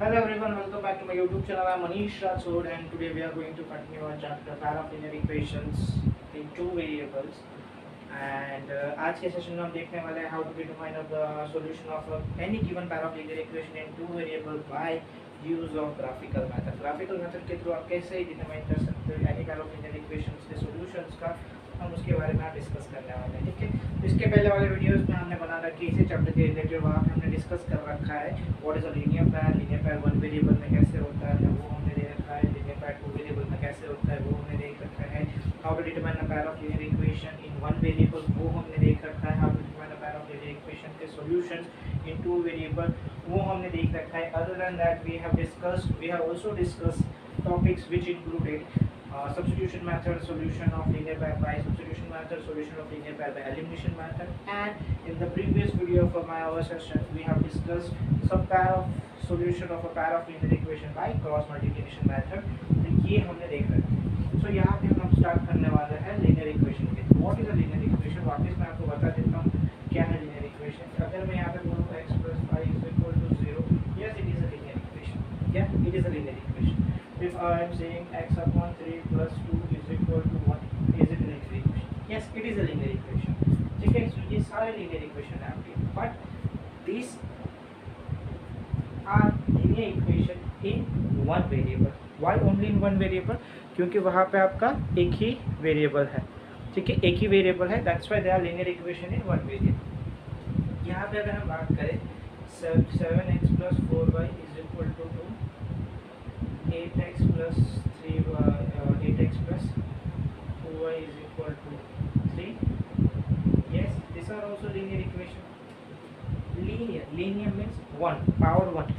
Hello everyone, welcome back to my YouTube channel. I'm Manish Rathod and today we are going to continue our chapter pair of linear equations in two variables. And आज के session में हम देखने वाले हैं how to determine the solution of any given pair of linear equation in two variable by use of graphical method. Graphical method के through आप कैसे determine कर सकते हो any pair of linear equations के solutions का, हम उसके बारे में डिस्कस करने वाले हैं। ठीक है, इसके पहले वाले वीडियोस में हमने बना रखी इसी चैप्टर के रिलेटेड वहाँ पे हमने डिस्कस कर रखा है व्हाट इज अ लीनियर पैर वन वेरिएबल में कैसे होता है वो हमने दे रखा है, लीनियर पैर टू वेरिएबल में कैसे होता है वो हमने देख रखा है, how to determine a pair of linear equation in one variable वो हमने देख रखा है, how to determine a pair of linear equation के सॉल्यूशंस इन टू वेरिएबल वो हमने देख रखा है। Other than that we have also discussed topics which included substitution method, solution of linear pair by substitution method, solution of linear pair by elimination method, and in the previous video for my our session we have discussed some pair of solution of a pair of linear equation by cross multiplication method। तो ये हमने देख रखा है। So यहाँ पे हम start करने वाले हैं linear equation के। What is a linear equation? वापस मैं आपको बता देता हूँ क्या है linear equation। अगर मैं यहाँ पे बोलूँ x plus y is equal to 0, yes it is a linear equation। Yeah, it is a linear equation। If I am saying x upon 3 plus 2 is equal to 1, is it a linear equation? Yes, it is a linear equation। ठीक है, so ये सारे linear equation है आपके, but these are linear equation in one variable। Why only in one variable? क्योंकि वहाँ पे आपका एक ही वेरिएबल है। ठीक है, एक ही वेरिएबल है, that's why they are linear equation in one variable। यहाँ पे अगर हम बात करें 7x plus 4y is equal to 2, 8x plus 8x plus 2y is equal to 3. Yes, these are also linear equation। Linear means one, power one।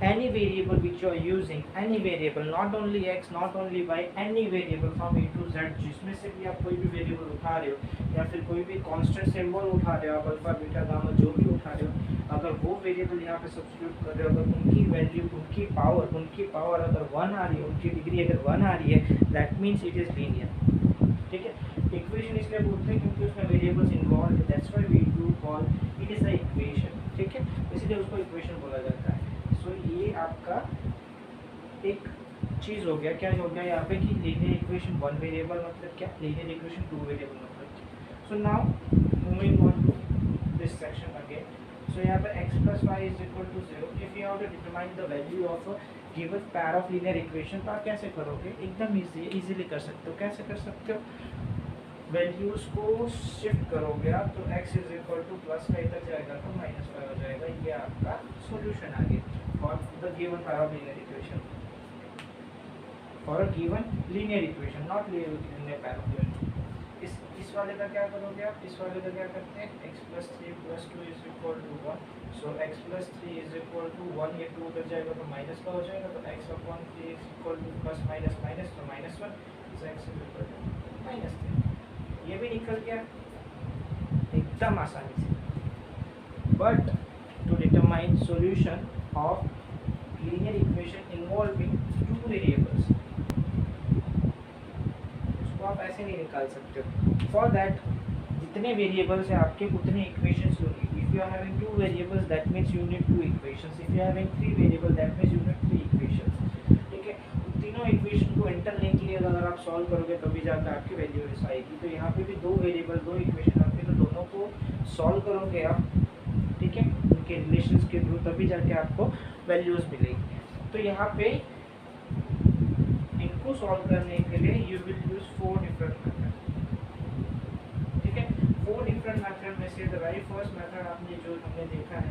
Any variable which you are using, any variable, not only x, not only y, any variable from a to z, जिसमें से भी आप कोई भी variable उठा रहे हो या फिर कोई भी कांस्टेंट सिंबल उठा रहे हो, आप अल्फा बीटा गामा जो भी उठा रहे हो, अगर वो वेरिएबल यहाँ पे सब्स्टिट्यूट कर रहे हो, अगर उनकी वैल्यू, उनकी पावर अगर 1 आ रही है, उनकी डिग्री अगर 1 आ रही है, that means it is linear. ठीक है, इक्वेशन इसलिए बोलते हैं क्योंकि उसमें वेरिएबल्स इन्वॉल्व है, that's why we do call it is a equation. ठीक है, इसलिए उसको इक्वेशन बोला जाता है। सो ये आपका एक चीज़ हो गया, क्या हो गया यहाँ पे कि लीनियर इक्वेशन वन वेरिएबल मतलब क्या, लीनियर इक्वेशन टू वेरिएबल मतलब। So now moving on to this section again. So यहाँ पे x plus y is equal to 0, if you have to determine the value of a given pair of linear equation, तो आप कैसे करोगे? एकदम easily कर सकते हो। कैसे कर सकते हो? वैल्यूज को शिफ्ट करोगे आप, तो x is equal two plus का इधर जाएगा तो माइनस का हो जाएगा। ये आपका सॉल्यूशन आ गया for the given pair of linear equation, for a given linear equation, not linear pair of equation. इस वाले का क्या करोगे आप? इस वाले का क्या करते हैं? x plus 3 plus 2 is equal to 1, so x plus 3 is equal to 1, ये 2 उधर जाएगा तो माइनस का हो जाएगा, तो x upon 3 is equal to plus minus minus तो minus 1, so x is equal to minus 3। ये भी निकल गया एकदम आसानी से। But to determine solution of linear equation involving two variables, उसको आप ऐसे नहीं निकाल सकते हो। फॉर दैट जितने वेरिएबल्स हैं आपके उतने इक्वेशंस होंगे। If you are having two variables that means you need two equations, if you are having three variable that means you need three equations. ठीक है, तीनों इक्वेशन को इंटरलिंक अगर आप सॉल्व करोगे तभी जाकर आपकी वैल्यूज आएगी। तो यहाँ पे भी दो वेरिएबल, दो इक्वेशन आपके, तो दोनों को सॉल्व करोगे आप, ठीक है, उनके रिलेशंस के थ्रू, तभी जाके आपको वैल्यूज मिलेगी। तो यहाँ पे इनको सॉल्व करने के लिए you will use 4 different method. ठीक है, 4 डिफरेंट मेथड में से द वेरी फर्स्ट मेथड आपने जो हमने देखा है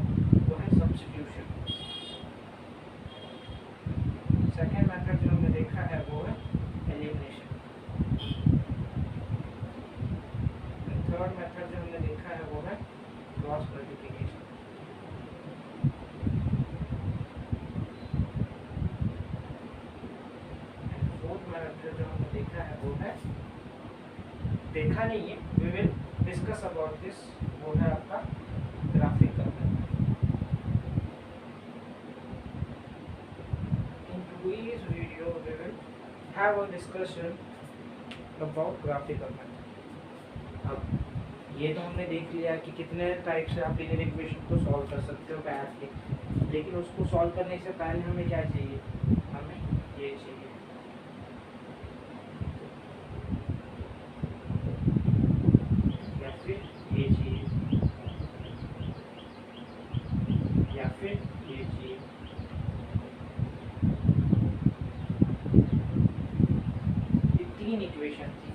वो है सब्स्टिट्यूशन। सेकेंड मेथड जो हमने देखा है वो है एलिमिनेशन। थर्ड मेथड जो हमने देखा है वो है क्रॉस मल्टीप्लिकेशन। फोर्थ मेथड जो हमने देखा है वो है, देखा नहीं है, we will discuss about this, वो है आपका graphical method. In today's video we will have a discussion about graphical method। अब ये तो हमने देख लिया कि कितने टाइप से आप लीनियर इक्वेशन को सॉल्व कर सकते हो पैर के। लेकिन उसको सॉल्व करने से पहले हमें क्या चाहिए, हमें ये चाहिए, या फिर ये चाहिए, या फिर ये चाहिए। ये तीन इक्वेशन थी,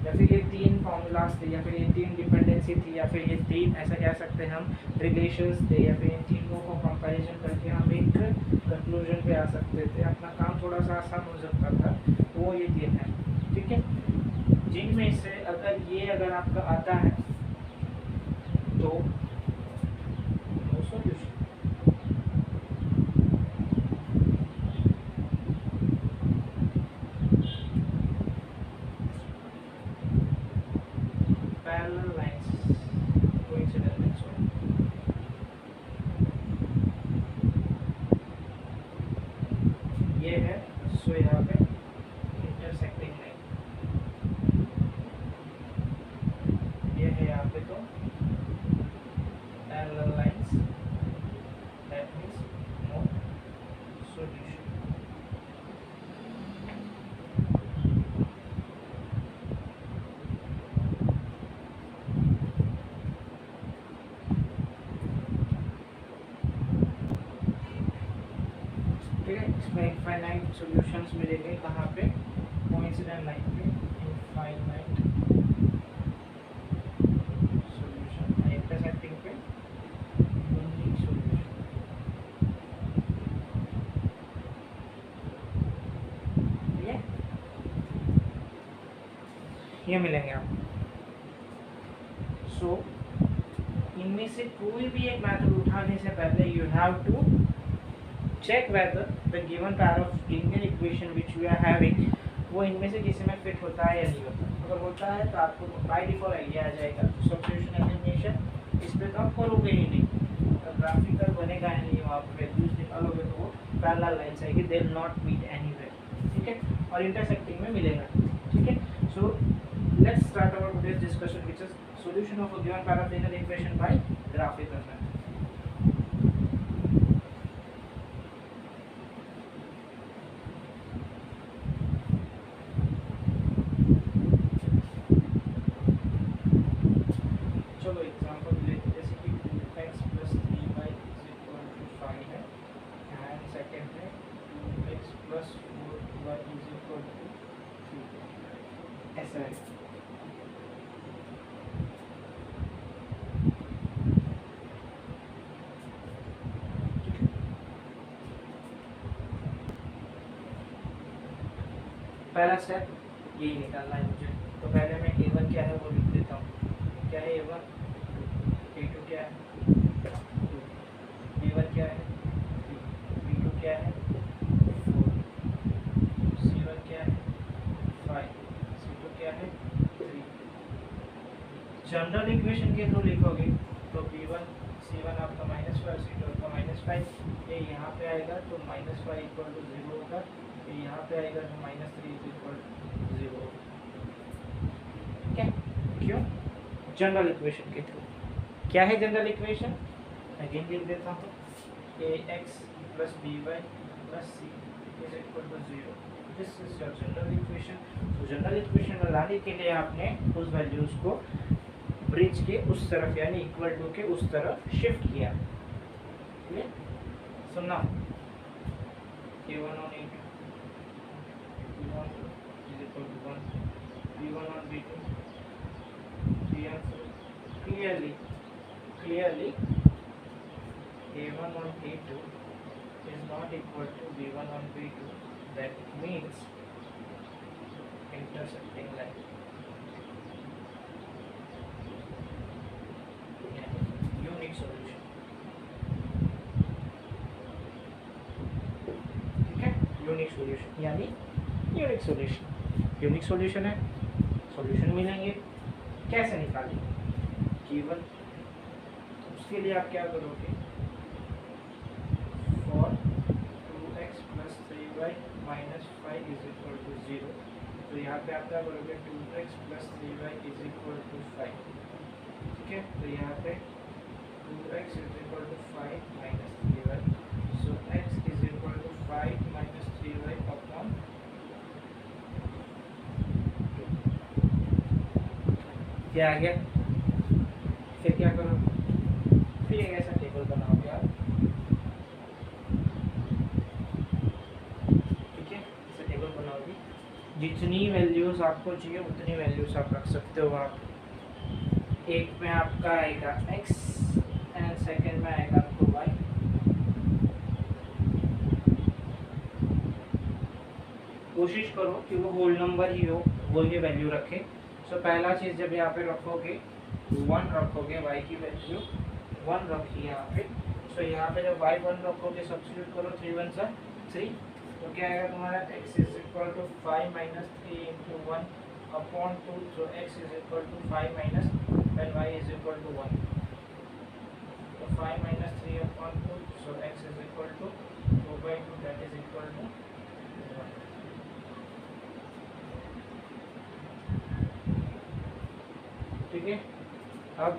या फिर ये तीन फॉर्मूलाज थे, या फिर ये तीन डिपेंडेंसी थी, या फिर ये तीन ऐसा कह सकते हैं हम रिलेशंस थे, या फिर इन तीनों को कंपैरिजन करके हम एक कंक्लूजन पे आ सकते थे। अपना काम थोड़ा सा आसान हो सकता था। वो ये तीन है, ठीक है, जिनमें से अगर आपका आता है तो no solution. Parallel lines, coincident lines, ये है सो यहाँ पे इंटरसेक्टिंग लाइन, ये है यहाँ पे तो parallel lines, that means no solution. ठीक है, इसमें इनफाइनाइट सॉल्यूशंस मिलेंगे कहाँ पे, कोइंसिडेंट लाइन पे इनफाइनाइट सॉल्यूशन, इंटरसेक्टिंग पे यूनिक सॉल्यूशन। ये मिलेंगे आपको। सो इनमें से कोई भी एक मेथड उठाने से पहले you have to check whether the given pair of linear equation which we are having वो इनमें से किसी में फिट होता है या नहीं होता। अगर होता है तो आपको बाय डिफॉल्ट आइडिया आ जाएगा। सब्स्टिट्यूशन एलिमिनेशन इस पे तो आप करोगे ही नहीं, ग्राफिकल बनेगा ही नहीं, आप वैल्यूज निकालोगे तो वो पैरेलल लाइंस आएगी, they will not meet anywhere, ठीक है, और इंटरसेक्टिंग में मिलेगा, ठीक है। So let's start our today's discussion which is solution of a given pair of linear equation by graphical method. चलो एग्जांपल लेते जैसे कि 2x + 3y = 5 है, एंड सेकंड है 2x + 4y = 3, ऐसा है। पहला स्टेप यही निकालना है मुझे, तो पहले मैं a1 क्या है वो लिख देता हूँ। क्या है a1, a2 क्या है 2, b1 क्या है 3, b2 क्या है 4, c1 क्या है 5, c2 क्या है 3। जनरल इक्वेशन के थ्रू लिखोगे तो b1 c1 आपका -5, c2 आपका -5, ये यहाँ पे आएगा तो -5 = 0 होगा, ये यहाँ पे आएगा तो -3 = 0। क्या क्यों? जनरल इक्वेशन के थ्रू। क्या है जनरल इक्वेशन? अगेन लिख देता हूँ, ax + by + c = 0। This is your general equation. तो जनरल इक्वेशन में लाने के लिए आपने उस वैल्यूज को ब्रिज के उस तरफ यानी इक्वल टू के उस तरफ शिफ्ट किया। क्लियर? सुनना, a1 on a2 b1 = 1, b1 on b2 3 and 4। clearly a1 on a2 is not equal to b1 on b2, that means intersecting line, unique solution, ठीक है, यूनिक सॉल्यूशन यानी unique solution. Unique solution है, solution मिलेंगे, कैसे निकालेंगे given, उसके लिए आप क्या करोगे, फॉर 2x + 3y - 5 = 0, तो यहाँ पे आप क्या करोगे 2x + 3y = 5, ठीक है, तो यहाँ पे 2x = 5 - 3y क्या आ गया, फिर क्या करो, फिर एक ऐसा टेबल बनाओगे आप, ठीक है, ऐसा टेबल बनाओगे, जितनी वैल्यूज आपको चाहिए उतनी वैल्यूज आप रख सकते हो वहाँ पे। एक में आपका आएगा x एंड सेकेंड में आएगा आपको y। कोशिश करो कि वो होल नंबर ही हो, वो ही वैल्यू रखे। सो पहला चीज़ जब यहाँ पे रखोगे 1 रखोगे, y की वैल्यू 1 रखी यहाँ पे। सो यहाँ पे जब y 1 रखोगे सब्स्टिट्यूट करो, 3 1 सा 3, तो क्या आएगा तुम्हारा x is equal to 5 minus 3 into 1 upon 2, so x is equal to 5 minus and y is equal to 1, तो 5 minus 3 upon 2, so x is equal to 2/2, that is equal to 1। ठीक है, अब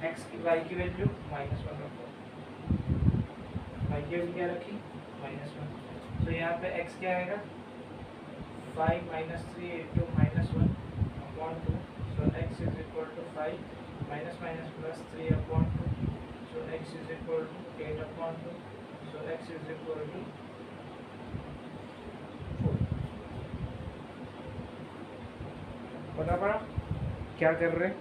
x की y की value -1 रखो, y की value क्या रखी -1, तो यहाँ पे x क्या आएगा 5 minus 3 into -1 upon 2, so x is equal to 5 minus minus plus 3 upon 2, so x is equal to 8 upon 2, so x is equal to 4। पता पड़ा क्या कर रहे हैं,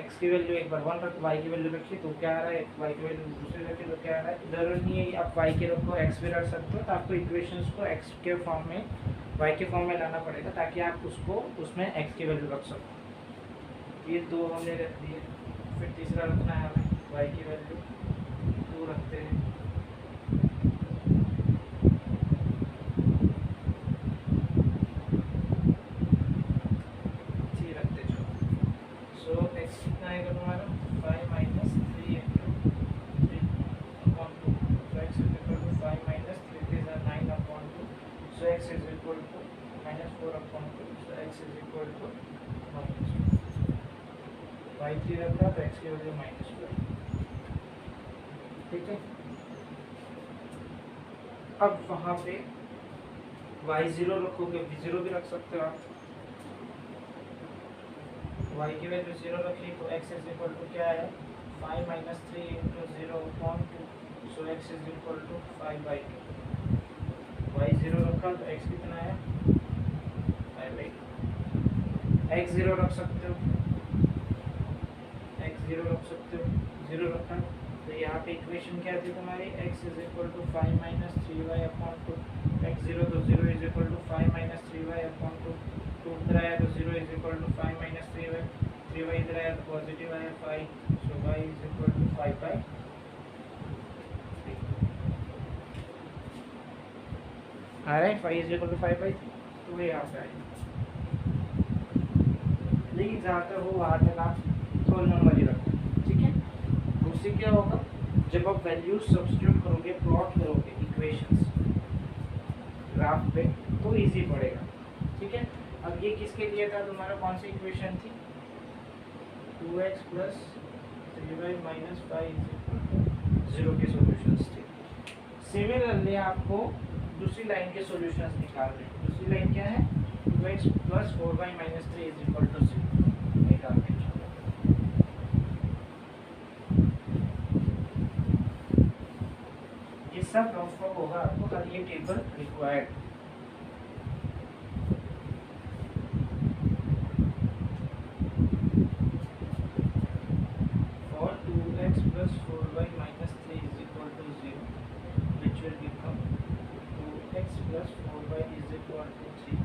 x की वैल्यू एक बार 1 रख, y की वैल्यू रखी तो क्या आ रहा है, y की वैल्यू दूसरी रखी तो क्या आ रहा है, जरूरी नहीं है आप y के रखो x भी रख सकते हो, तो आपको इक्वेशंस को x के फॉर्म में y के फॉर्म में लाना पड़ेगा ताकि आप उसको उसमें x की वैल्यू रख सको। ये 2 हमने रख दिए, फिर तीसरा रखना है हमें y की वैल्यू 2 रखते हैं, आएगा तुम्हारा 5 minus 3 into 3 upon 2, so x is equal to 5 minus 3 3 is 9 upon 2, so x is equal to -4 upon 2, so x is equal to -2, y 3 रखा तो x की वैल्यू -2, ठीक है। अब वहाँ पे y 0 रखोगे, v0 भी रख सकते हो आप, y की वैल्यू 0 रखी तो x इज इक्वल टू क्या है 5 minus 3 into 0 upon 2, so x is equal to 5/2, y 0 रखा तो x कितना है 5/2, x 0 रख सकते हो, x 0 रख सकते हो, 0 रखा तो यहाँ पे इक्वेशन क्या थी तुम्हारी, x is equal to 5 minus 3y upon 2, x 0 तो 0 is equal to 5 minus 3y upon 2, 2 इधर आया तो 0 is equal to 5 minus 3y, 3y इधर आया तो पॉजिटिव आया 5, सो y इज इक्वल टू 5/3 आ रहा है, 5 इज इक्वल टू 5/3, तो ये यहाँ पे आएगा। लेकिन जहाँ तक हो वहाँ तक आप होल नंबर ही रखो, ठीक है। उससे क्या होगा, जब आप वैल्यूज सब्स्टिट्यूट करोगे, प्लॉट करोगे इक्वेशंस ग्राफ पे, तो इजी पड़ेगा, ठीक है। अब ये किसके लिए था तुम्हारा, कौन सी इक्वेशन थी, 2x प्लस 3y माइनस 5 0 के सॉल्यूशंस थे। सिमिलरली आपको दूसरी लाइन के सॉल्यूशंस निकालने हैं। दूसरी लाइन क्या है, 2x plus 4y minus 3 is equal to 0 निकालने। ये सब ट्रांसफॉर्म होगा आपको, खाली ये table required. Plus 4y minus 3 is equal to 0, which will become 2x plus 4y is equal to 3,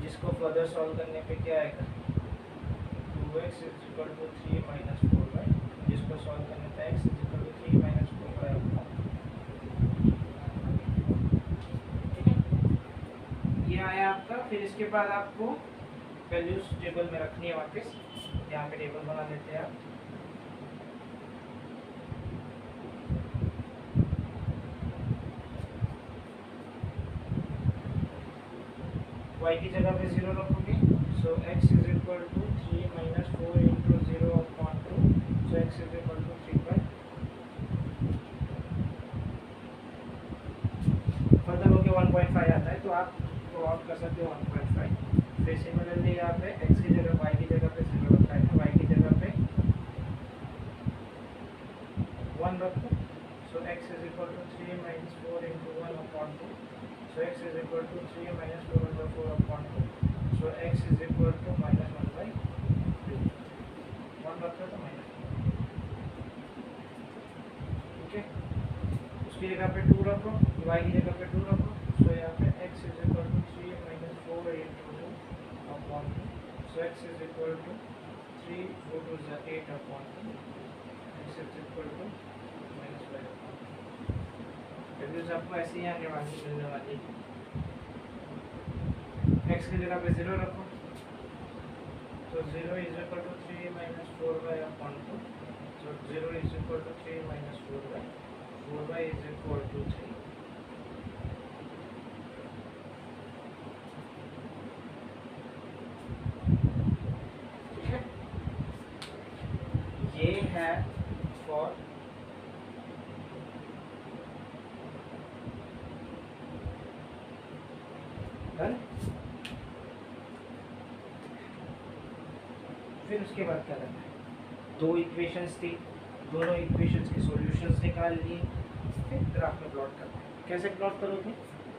जिसको फर्दर सॉल्व करने पे क्या आएगा, 2x is equal to 3 minus 4y, जिसको सॉल्व करने पे x is equal to 3 minus 4y होगा, ठीक है। ये आया आपका। फिर इसके बाद आपको वैल्यूज टेबल में रखनी है वापस, यहाँ पे टेबल बना लेते हैं आप। y की जगह पे 0 रखोगे, so x is equal to 3 minus 4 into 0 upon 2, so x is equal to 3/, further होके 1.5 आता है तो आप प्लॉट कर सकते हो 1.5। फिर सिमिलरली यहाँ पे x की जगह y की जगह पे 0 रखा है, y की जगह पे 1 रखो। So x is equal to 3 minus 4 into 1 upon 2। So x is equal to 3 minus 4/4 upon 2। So x is equal to -1/3। 1 रखा तो माइनस, ठीक है। उसकी जगह पे 2 रखो, y की जगह पे 2 रखो। सो यहाँ पे x is equal to 3 minus 4 into 2 upon 2। So x is equal to 3 4 2 is 8 upon 2। x is equal to -5 upon 2। Values आपको ऐसे ही आने वाली मिलने वाली। x की जगह पे 0 रखो, तो 0 is equal to 3 minus 4y upon 2। So 0 is equal to 3 minus 4y, 4y is equal to 3। ठीक है, ये है फॉर डन। फिर उसके बाद क्या करना है, दो इक्वेशंस थी, दोनों इक्वेशंस के सॉल्यूशंस निकाल लिए। फिर ग्राफ में प्लॉट करना है। कैसे प्लॉट करोगे,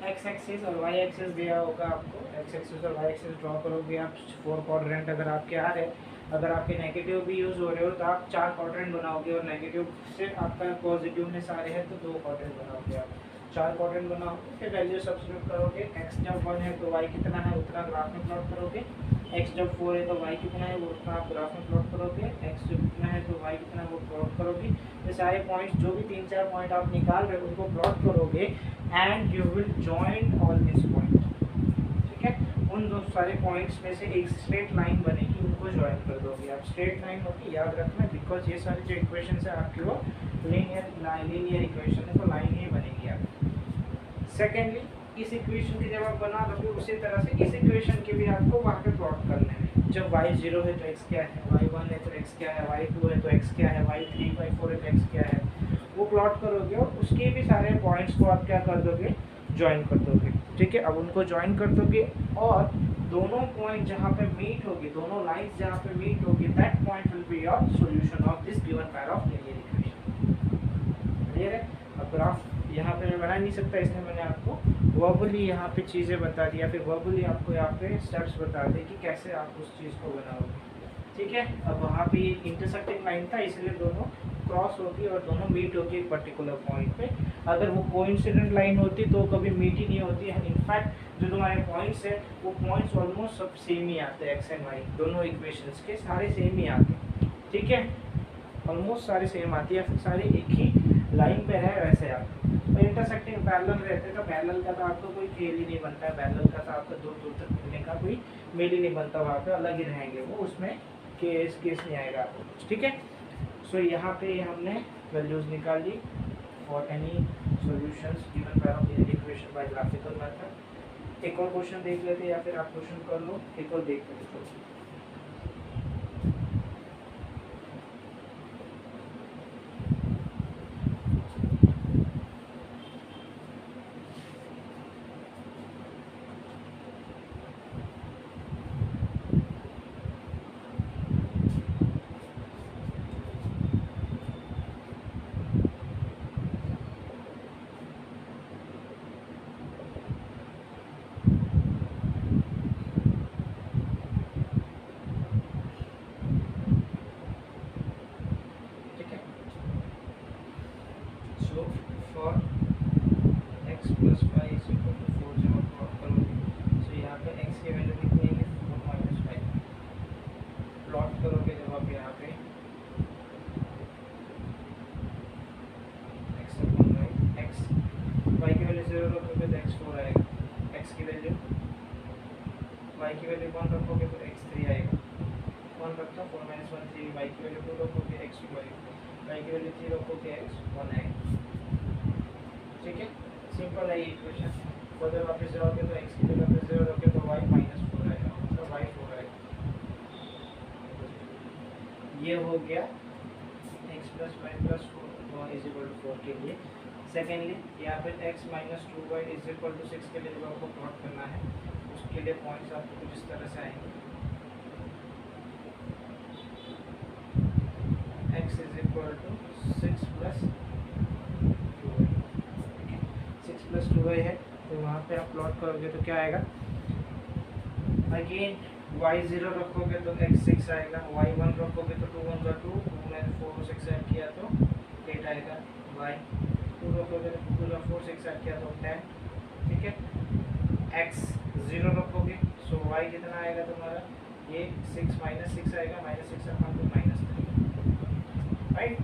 एक्स एक्सिस और वाई एक्सिस दिया होगा आपको, एक्स एक्सिस और वाई एक्सिस ड्रॉ करोगे आप। 4 क्वाड्रेंट अगर आपके आ रहे, अगर आपके नेगेटिव भी यूज़ हो रहे हो तो आप 4 क्वाड्रेंट बनाओगे, और नेगेटिव से आपका पॉजिटिवनेस आ रहे हैं तो 2 क्वाड्रेंट बनाओगे आप। 4 क्वाड्रेंट बनाओगे, फिर वैल्यू सब्स्टिट्यूट करोगे। एक्स जब 1 है तो वाई कितना है उतना ग्राफ में प्लॉट करोगे। एक्स जब 4 है तो वाई कितना है वो उतना आप ग्राफ में प्लॉट करोगे। एक्स जब कितना है तो वाई कितना है वो प्लॉट करोगे। ये सारे पॉइंट्स जो भी 3-4 पॉइंट आप निकाल रहे हो उनको प्लॉट करोगे and you will join all this point. ठीक है, उन दो सारे पॉइंट्स में से एक स्ट्रेट लाइन बनेगी, उनको ज्वाइन कर दोगे आप। स्ट्रेट लाइन होगी, याद रखना, बिकॉज ये सारी जो इक्वेशन है आपकी वो लीनियर इक्वेशन है, तो लाइन ही बनेगी आप। सेकेंडली, इस इक्वेशन की जब आप बना लोगे उसी तरह से इस इक्वेशन के भी आपको वहाँ पे प्लॉट करने हैं। जब y 0 है तो x क्या है, y 1 है तो x क्या है, y 2 है तो x क्या है, y 3 y 4 है तो x क्या है, वो प्लॉट करोगे और उसके भी सारे पॉइंट्स को आप क्या कर दोगे, ज्वाइन कर दोगे। ठीक है, अब उनको ज्वाइन कर दोगे और दोनों पॉइंट जहाँ पे मीट होगी, दोनों लाइंस जहाँ पे मीट होगी, that point will be your solution of this given pair of linear equation. Clear है। अब ग्राफ यहाँ पे मैं बना नहीं सकता, इसलिए मैंने आपको वर्बली यहाँ पे चीज़ें बता दी, या फिर वर्बली आपको यहाँ पे स्टेप्स बता दें कि कैसे आप उस चीज़ को बनाओगे। ठीक है, अब वहाँ पे इंटरसेक्टिंग लाइन था इसलिए दोनों क्रॉस होगी और दोनों मीट होगी एक पर्टिकुलर पॉइंट पे। अगर वो कोइंसिडेंट लाइन होती तो कभी मीट ही नहीं होती है। इनफैक्ट जो तुम्हारे पॉइंट्स है वो पॉइंट्स ऑलमोस्ट सब सेम ही आते हैं, एक्स एंड वाई दोनों इक्वेशंस के सारे सेम ही आते हैं। ठीक है, ऑलमोस्ट सारे सेम आती है, फिर सारे एक ही लाइन पे है वैसे आते हैं। तो इंटरसेक्टिंग पैरेलल रहते तो पैरेलल का तो आपको कोई खेल ही नहीं बनता है, पैरेलल का तो आपको दूर दूर तक मिलने का कोई मेल ही नहीं बनता, वहाँ पे अलग ही रहेंगे वो, उसमें केस नहीं आएगा आपको। ठीक है, सो यहाँ पे हमने वैल्यूज निकाल ली for any solutions given pair of linear equation by graphical method. एक और क्वेश्चन देख लेते हैं या फिर आप क्वेश्चन कर लो, एक और देख लेते। ठीक है, सिंपल है ये इक्वेशन। उधर वापस जाओगे तो x की जगह पे 0 रखोगे तो y -4 आएगा, मतलब y 4 आएगा। ये हो गया x + y + 4 = 4 के लिए। सेकेंडली यहाँ पे x - 2y = 6 के लिए जब आपको प्लॉट करना है उसके लिए पॉइंट्स आपको कुछ इस तरह से आएंगे, x is equal to 6 plus 2y, 6 plus 2y है, तो वहाँ पे आप प्लॉट करोगे तो क्या आएगा, अगेन y0 रखोगे तो x 6 आएगा, y1 रखोगे तो 2 1 2, 2 में 4 6 ऐड किया तो 8 आएगा, y2 रखोगे तो 2 4 6 ऐड किया तो 10, ठीक है। x 0 रखोगे सो y कितना आएगा तुम्हारा, ये 6 माइनस 6 आएगा, minus 6 upon two minus 3, right.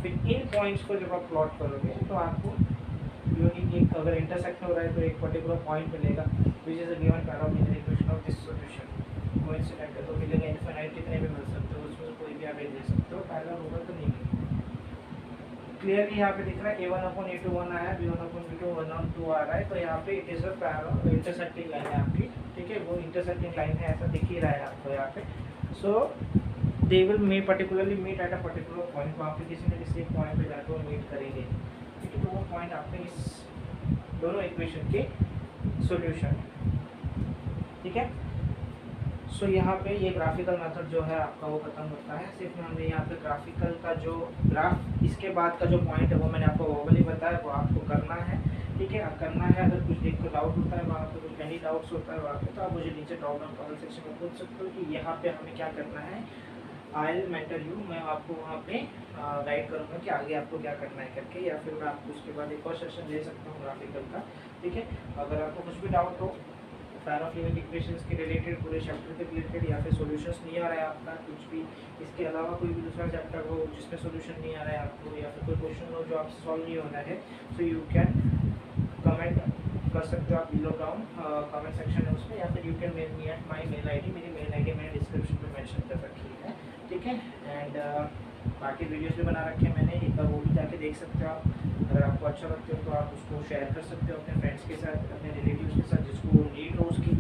फिर इन पॉइंट्स को जब आप प्लॉट करोगे तो आपको यूनिक एक अगर इंटरसेक्ट हो रहा है तो एक पर्टिकुलर पॉइंट मिलेगा which is a given parameter equation of this solution. Coincident है तो मिलेगा इनफाइनाइट, कितने भी मिल सकते हो, उसमें कोई भी आप एक दे सकते हो, पैरेलल होगा तो नहीं मिलेगा। क्लियरली यहाँ पे दिख रहा है a1 अपॉन a2 1 आया, b1 अपॉन b2 1 और 2 आ रहा है, तो यहाँ पे it is a parallel intersecting line है आपकी, ठीक है, वो इंटरसेक्टिंग लाइन है, ऐसा दिख ही रहा है आपको यहाँ पे। So they will may particularly meet at a particular point, वहाँ पे किसी न किसी एक पॉइंट पे जाकर वो मीट करेंगे, ठीक है। तो वो पॉइंट आपके इस दोनों इक्वेशन के सॉल्यूशन है, ठीक है। सो यहाँ पे ये ग्राफिकल मेथड जो है आपका वो खत्म होता है, सिर्फ हमने यहाँ पे ग्राफिकल का जो ग्राफ इसके बाद का जो पॉइंट है वो मैंने आपको वर्बली बताया, वो आपको करना है, ठीक है। अब करना है, अगर कुछ देख को डाउट होता है वहाँ पे, कुछ एनी डाउट्स होता है वहाँ पे, तो आप मुझे नीचे ड्रॉप डाउन कमेंट सेक्शन में पूछ सकते हो कि यहाँ पे हमें क्या करना है। आई विल मेंटर यू, मैं आपको वहाँ पे गाइड करूँगा कि आगे आपको क्या करना है करके, या फिर मैं आपको उसके बाद एक और सेशन दे सकता हूँ ग्राफिकल का, ठीक है। अगर आपको कुछ भी डाउट हो पैरा फ्लूइड इक्वेशंस के रिलेटेड, पूरे चैप्टर के रिलेटेड, या फिर सॉल्यूशंस नहीं आ रहा है आपका कुछ भी, इसके अलावा कोई भी दूसरा चैप्टर हो जिसमें सॉल्यूशन नहीं आ रहा है आपको, या फिर कोई क्वेश्चन हो जो आपसे सॉल्व नहीं होना है, सो यू कैन कमेंट कर सकते हो आप बिलो डाउन कमेंट सेक्शन है उसमें, या फिर you can mail me at my mail ID, मेरी मेल ID मैंने डिस्क्रिप्शन में मेंशन कर रखी है, ठीक है। एंड बाकी वीडियोस भी बना रखे हैं मैंने, एक बार वो भी जाके देख सकते हो आप, अगर आपको अच्छा लगता है तो आप उसको शेयर कर सकते हो अपने फ्रेंड्स के साथ, अपने रिलेटिव्स के साथ जिसको नीड हो उसकी,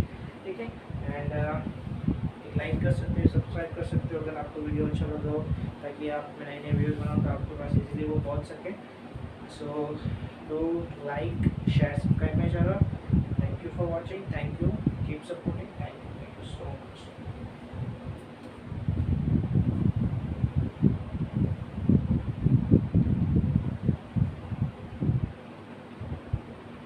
ठीक है। एंड एक लाइक कर सकते हो, सब्सक्राइब कर सकते हो अगर आपको वीडियो अच्छा लगा हो, ताकि आप नए नए वीडियोस बनाओ तो आपके पास इजीली वो पहुंच सके। So do like share subscribe my channel, thank you for watching, thank you, keep support.